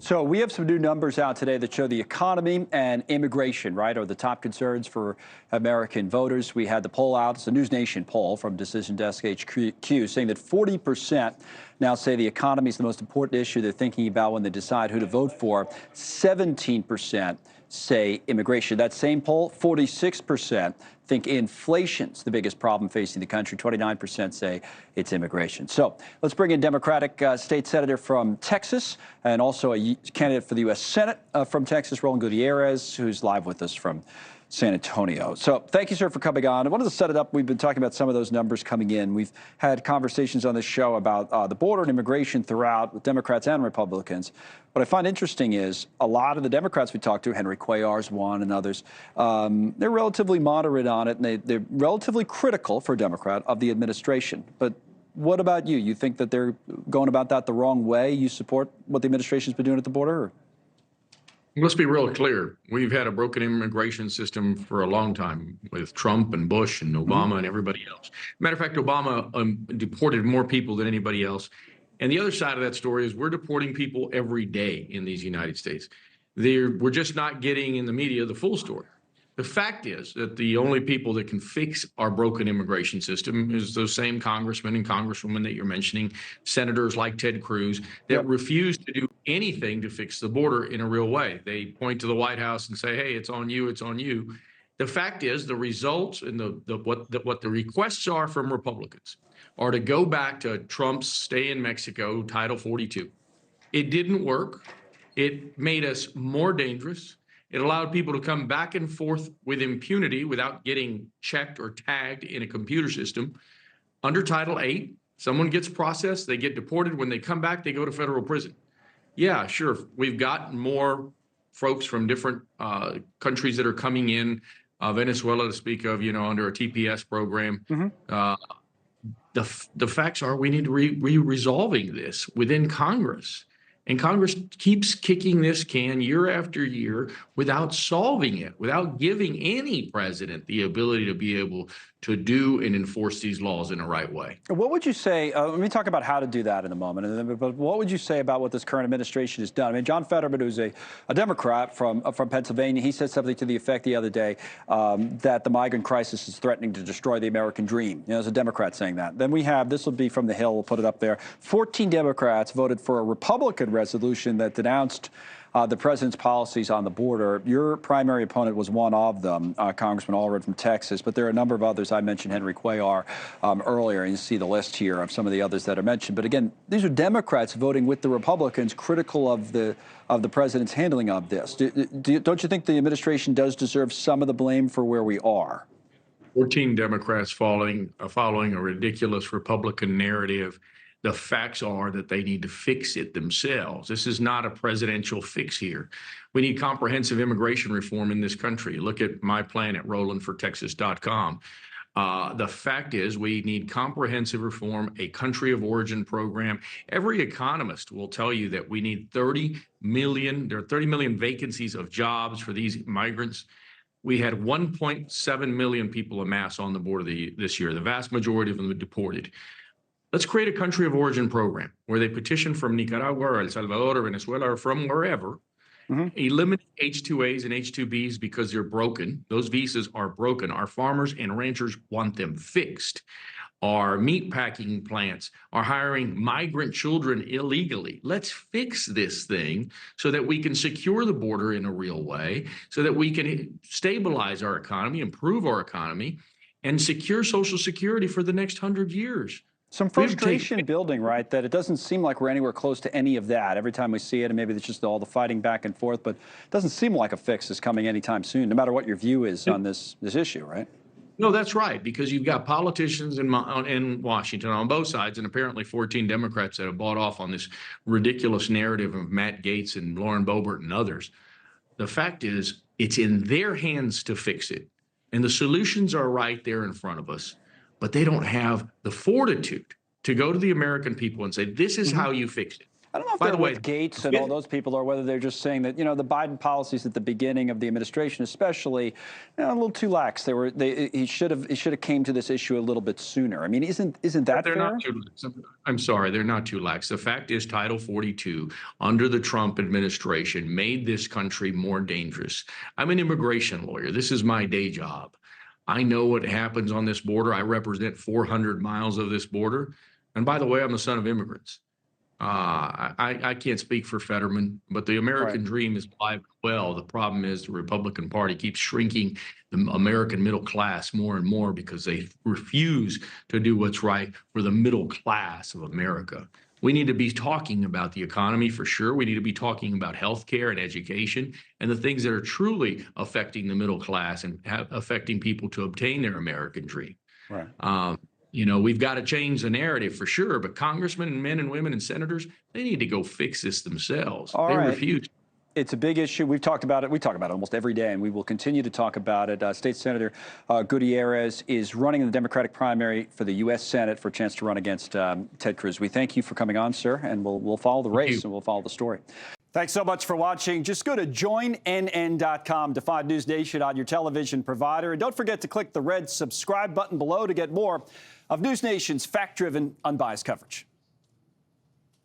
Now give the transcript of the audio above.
So we have some new numbers out today that show the economy and immigration, right, are the top concerns for American voters. We had the poll out. It's a NewsNation poll from Decision Desk HQ saying that 40% now say the economy is the most important issue they're thinking about when they decide who to vote for. 17% say immigration. That same poll, 46% think inflation's the biggest problem facing the country. 29% say it's immigration. So let's bring in Democratic state senator from Texas and also a candidate for the U.S. Senate from Texas, Roland Gutierrez, who's live with us from San Antonio. So thank you, sir, for coming on. I wanted to set it up. We've been talking about some of those numbers coming in. We've had conversations on this show about the border and immigration throughout with Democrats and Republicans. What I find interesting is a lot of the Democrats we talked to, Henry Cuellar's one and others, they're relatively moderate on it, and they're relatively critical for a Democrat of the administration. But what about you? You think that they're going about that the wrong way? You support what the administration's been doing at the border? Or? Let's be real clear. We've had a broken immigration system for a long time with Trump and Bush and Obama and everybody else. Matter of fact, Obama deported more people than anybody else. And the other side of that story is we're deporting people every day in these United States. We're just not getting in the media the full story. The fact is that the only people that can fix our broken immigration system is those same congressmen and congresswomen that you're mentioning, senators like Ted Cruz, that refuse to do anything to fix the border in a real way. They point to the White House and say, hey, it's on you, it's on you. The fact is the results and what the requests are from Republicans are to go back to Trump's stay in Mexico, Title 42. It didn't work. It made us more dangerous. It allowed people to come back and forth with impunity without getting checked or tagged in a computer system. Under Title 8, someone gets processed, they get deported. When they come back, they go to federal prison. Yeah, sure. We've got more folks from different countries that are coming in, Venezuela to speak of, under a TPS program. The facts are we need to be resolving this within Congress. And Congress keeps kicking this can year after year without solving it, without giving any president the ability to be able to do and enforce these laws in the right way. What would you say, let me talk about how to do that in a moment, but what would you say about what this current administration has done? I mean, John Fetterman, who's a Democrat from Pennsylvania, he said something to the effect the other day that the migrant crisis is threatening to destroy the American dream. As a Democrat saying that. Then we have, this will be from the Hill, we'll put it up there, 14 Democrats voted for a Republican resolution that denounced the president's policies on the border. Your primary opponent was one of them, Congressman Allred from Texas, but there are a number of others. I mentioned Henry Cuellar earlier, and you see the list here of some of the others that are mentioned. But again, these are Democrats voting with the Republicans, critical of the president's handling of this. Don't you think the administration does deserve some of the blame for where we are? 14 Democrats following a ridiculous Republican narrative. The facts are that they need to fix it themselves. This is not a presidential fix here. We need comprehensive immigration reform in this country. Look at my plan at RolandForTexas.com. The fact is we need comprehensive reform, a country of origin program. Every economist will tell you that we need 30 million, there are 30 million vacancies of jobs for these migrants. We had 1.7 million people amass on the border this year. The vast majority of them were deported. Let's create a country of origin program where they petition from Nicaragua or El Salvador or Venezuela or from wherever, eliminate H-2As and H-2Bs because they're broken. Those visas are broken. Our farmers and ranchers want them fixed. Our meat packing plants are hiring migrant children illegally. Let's fix this thing so that we can secure the border in a real way, so that we can stabilize our economy, improve our economy, and secure Social Security for the next 100 years. Some frustration building, right, that it doesn't seem like we're anywhere close to any of that. Every time we see it, and maybe it's just all the fighting back and forth, but it doesn't seem like a fix is coming anytime soon, no matter what your view is on this issue, right? No, that's right, because you've got politicians in Washington on both sides, and apparently 14 Democrats that have bought off on this ridiculous narrative of Matt Gaetz and Lauren Boebert and others. The fact is, it's in their hands to fix it, and the solutions are right there in front of us. But they don't have the fortitude to go to the American people and say, this is how you fix it. I don't know if By they're the way, with Gates and all those people, or whether they're just saying that, the Biden policies at the beginning of the administration, especially, a little too lax. He should have came to this issue a little bit sooner. I mean, isn't that they're fair? not too lax. I'm sorry, they're not too lax. The fact is, Title 42 under the Trump administration made this country more dangerous. I'm an immigration lawyer. This is my day job. I know what happens on this border. I represent 400 miles of this border. And by the way, I'm the son of immigrants. I can't speak for Fetterman, but the American dream is alive and well. The problem is the Republican Party keeps shrinking the American middle class more and more because they refuse to do what's right for the middle class of America. We need to be talking about the economy for sure. We need to be talking about healthcare and education and the things that are truly affecting the middle class and affecting people to obtain their American dream. Right. We've got to change the narrative for sure, but congressmen and men and women and senators, they need to go fix this themselves. They refuse. It's a big issue. We've talked about it. We talk about it almost every day, and we will continue to talk about it. State Senator Gutierrez is running in the Democratic primary for the U.S. Senate for a chance to run against Ted Cruz. We thank you for coming on, sir, and we'll follow the race and we'll follow the story. Thanks so much for watching. Just go to joinnn.com to find News Nation on your television provider. And don't forget to click the red subscribe button below to get more of News Nation's fact-driven, unbiased coverage.